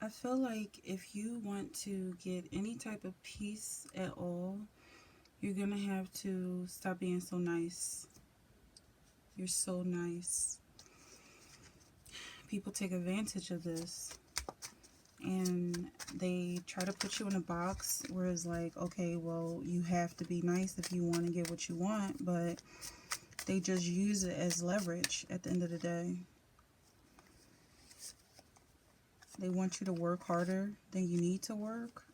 I feel like if you want to get any type of peace at all, you're gonna have to stop being so nice. You're so nice. People take advantage of this, and they try to put you in a box where it's like, okay, well, you have to be nice if you want to get what you want, but they just use it as leverage at the end of the day. They want you to work harder than you need to work,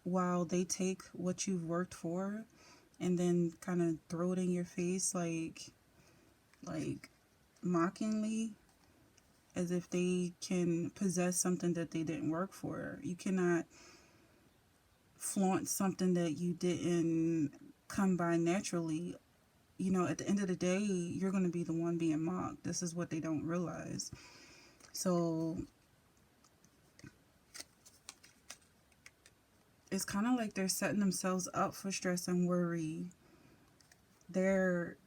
while they take what you've worked for and then kind of throw it in your face like mockingly, as if they can possess something that they didn't work for. You cannot flaunt something that you didn't come by naturally. At the end of the day, you're going to be the one being mocked. This is what they don't realize. So it's kind of like they're setting themselves up for stress and worry. They're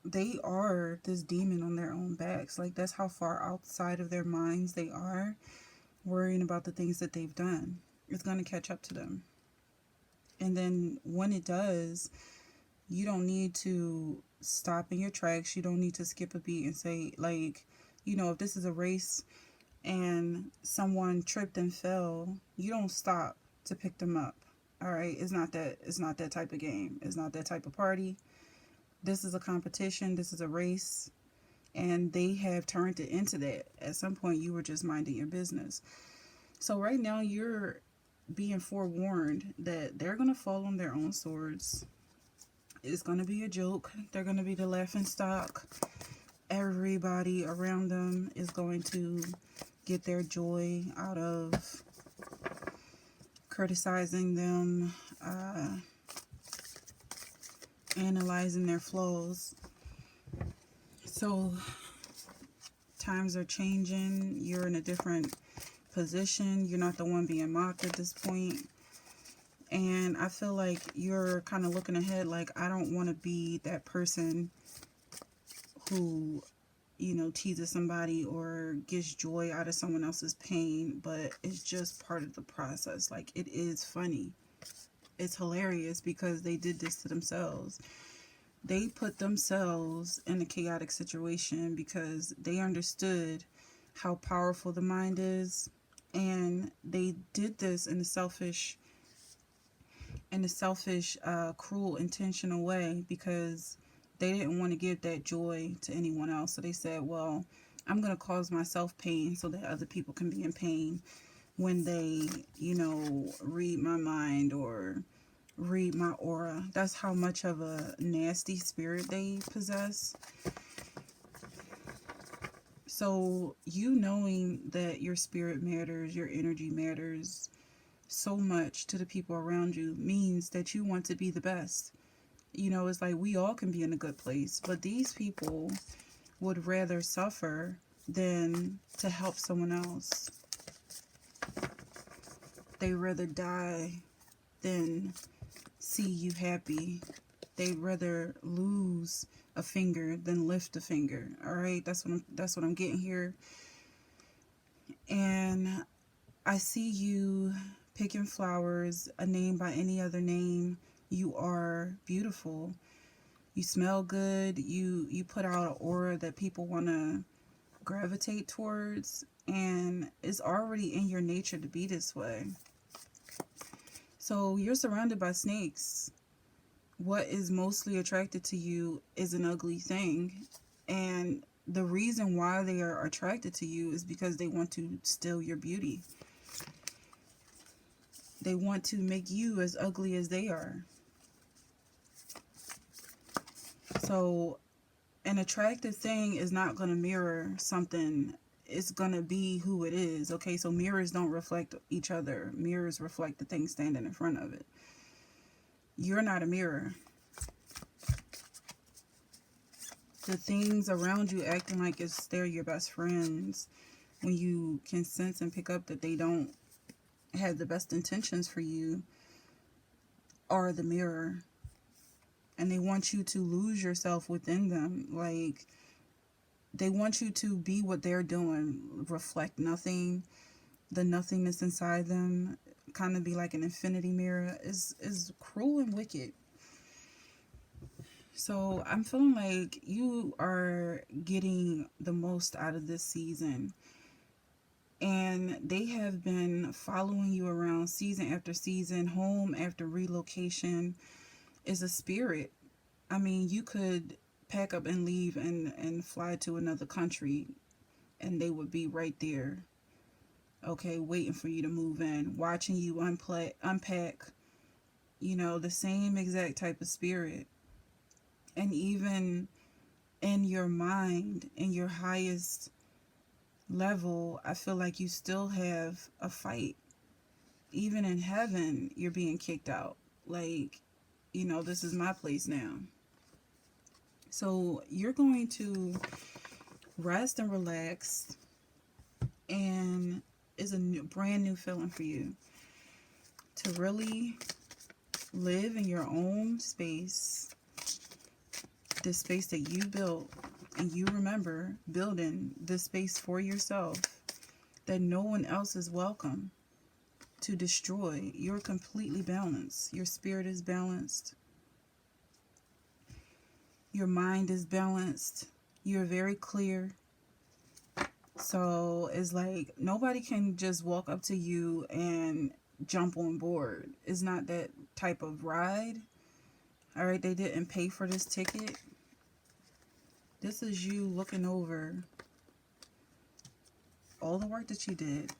they are this demon on their own backs. Like, that's how far outside of their minds they are, worrying about the things that they've done. It's going to catch up to them. And then when it does, you don't need to stop in your tracks. You don't need to skip a beat and say, like, if this is a race and someone tripped and fell, you don't stop to pick them up. All right, it's not that type of game. It's not that type of party. This is a competition. This is a race, and they have turned it into that. At some point, you were just minding your business. So right now, you're being forewarned that they're gonna fall on their own swords. It's gonna be a joke. They're gonna be the laughing stock. Everybody around them is going to get their joy out of criticizing them, analyzing their flaws. So times are changing. You're in a different position. You're not the one being mocked at this point. And I feel like you're kind of looking ahead, like, I don't want to be that person who, teases somebody or gets joy out of someone else's pain, but it's just part of the process. Like, it is funny. It's hilarious because they did this to themselves. They put themselves in a chaotic situation because they understood how powerful the mind is, and they did this in a selfish, cruel, intentional way because they didn't want to give that joy to anyone else. So they said, well, I'm going to cause myself pain so that other people can be in pain when they, read my mind or read my aura. That's how much of a nasty spirit they possess. So you knowing that your spirit matters, your energy matters so much to the people around you means that you want to be the best. It's like we all can be in a good place, but these people would rather suffer than to help someone else. They rather die than see you happy. They'd rather lose a finger than lift a finger. All right, that's what I'm getting here. And I see you picking flowers, a name by any other name. You are beautiful. You smell good. You put out an aura that people want to gravitate towards, and it's already in your nature to be this way. So you're surrounded by snakes. What is mostly attracted to you is an ugly thing, and the reason why they are attracted to you is because they want to steal your beauty. They want to make you as ugly as they are. So an attractive thing is not going to mirror something. It's going to be who it is. Okay, so mirrors don't reflect each other. Mirrors reflect the thing standing in front of it. You're not a mirror. The things around you acting like they're your best friends, when you can sense and pick up that they don't have the best intentions for you, are the mirror. And they want you to lose yourself within them. Like, They want you to be what they're doing, reflect nothing, the nothingness inside them, kind of be like an infinity mirror, is cruel and wicked. So I'm feeling like you are getting the most out of this season. And they have been following you around season after season, home after relocation is a spirit. I mean, you could pack up and leave and fly to another country and they would be right there, okay, waiting for you to move in, watching you unpack, the same exact type of spirit. And even in your mind, in your highest level, I feel like you still have a fight. Even in heaven, you're being kicked out. Like, this is my place now. So you're going to rest and relax, and it's a brand new feeling for you to really live in your own space, the space that you built, and you remember building this space for yourself that no one else is welcome to destroy. You're completely balanced. Your spirit is balanced. Your mind is balanced. You're very clear. So it's like nobody can just walk up to you and jump on board. It's not that type of ride. All right, they didn't pay for this ticket. This is you looking over all the work that you did.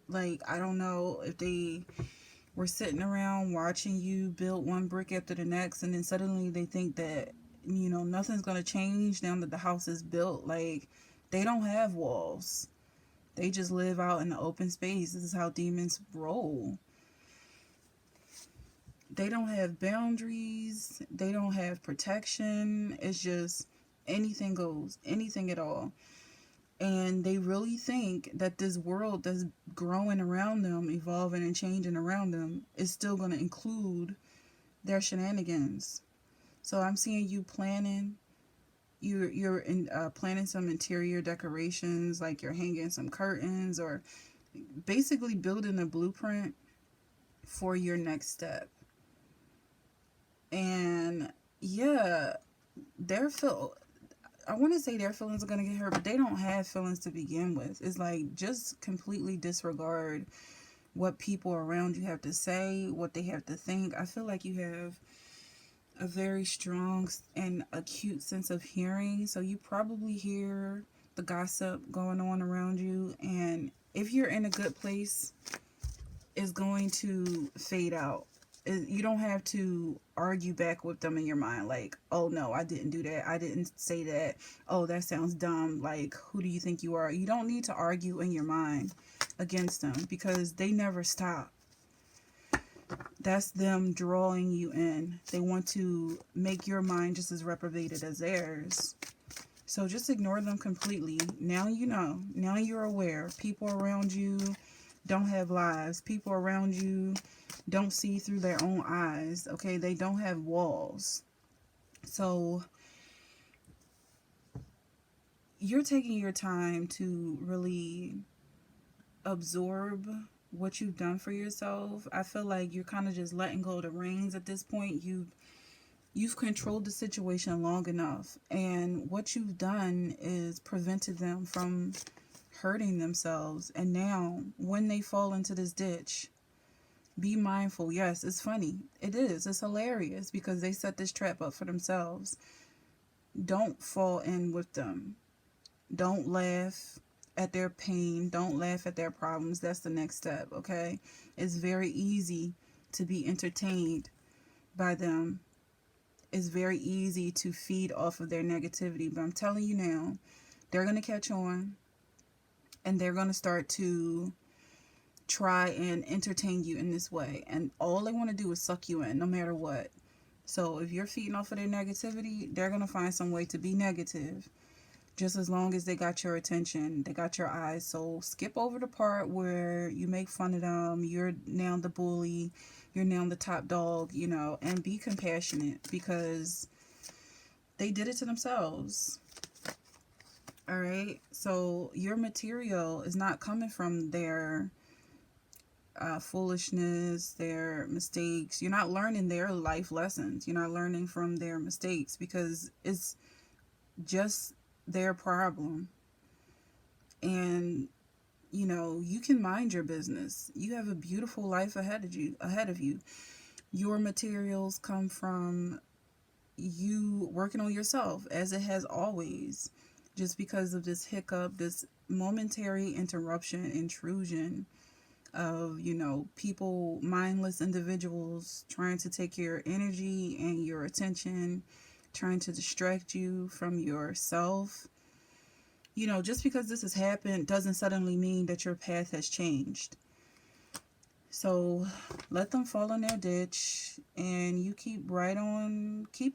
Like, I don't know if they were sitting around watching you build one brick after the next, and then suddenly they think that, nothing's going to change now that the house is built. Like, they don't have walls. They just live out in the open space. This is how demons roll. They don't have boundaries. They don't have protection. It's just anything goes, anything at all. And they really think that this world that's growing around them, evolving and changing around them, is still going to include their shenanigans. So I'm seeing you planning. You're planning some interior decorations, like you're hanging some curtains, or basically building a blueprint for your next step. And yeah, I want to say their feelings are going to get hurt, but they don't have feelings to begin with. It's like, just completely disregard what people around you have to say, what they have to think. I feel like you have a very strong and acute sense of hearing, so you probably hear the gossip going on around you, and if you're in a good place, it's going to fade out. You don't have to argue back with them in your mind, like, oh no, I didn't do that, I didn't say that, oh, that sounds dumb, like, who do you think you are? You don't need to argue in your mind against them, because they never stop. That's them drawing you in. They want to make your mind just as reprobated as theirs. So just ignore them completely. Now you know. Now you're aware. People around you don't have lives. People around you don't see through their own eyes. Okay, they don't have walls. So you're taking your time to really absorb what you've done for yourself. I feel like you're kind of just letting go of the reins at this point. You've controlled the situation long enough, and what you've done is prevented them from hurting themselves. And now when they fall into this ditch, be mindful. Yes, it's funny. It is. It's hilarious because they set this trap up for themselves. Don't fall in with them. Don't laugh at their pain. Don't laugh at their problems. That's the next step, okay? It's very easy to be entertained by them. It's very easy to feed off of their negativity. But I'm telling you now, they're going to catch on, and they're going to start to try and entertain you in this way. And all they want to do is suck you in, no matter what. So if you're feeding off of their negativity, they're going to find some way to be negative. Just as long as they got your attention, they got your eyes. So skip over the part where you make fun of them, you're now the bully, you're now the top dog, and be compassionate, because They did it to themselves. All right. So your material is not coming from their foolishness, their mistakes. You're not learning their life lessons. You're not learning from their mistakes because it's just their problem. And you can mind your business. You have a beautiful life ahead of you. Your materials come from you working on yourself as it has always. Just because of this hiccup, this momentary interruption, intrusion of, people, mindless individuals trying to take your energy and your attention, trying to distract you from yourself. Just because this has happened doesn't suddenly mean that your path has changed. So let them fall in their ditch and you keep right on keeping.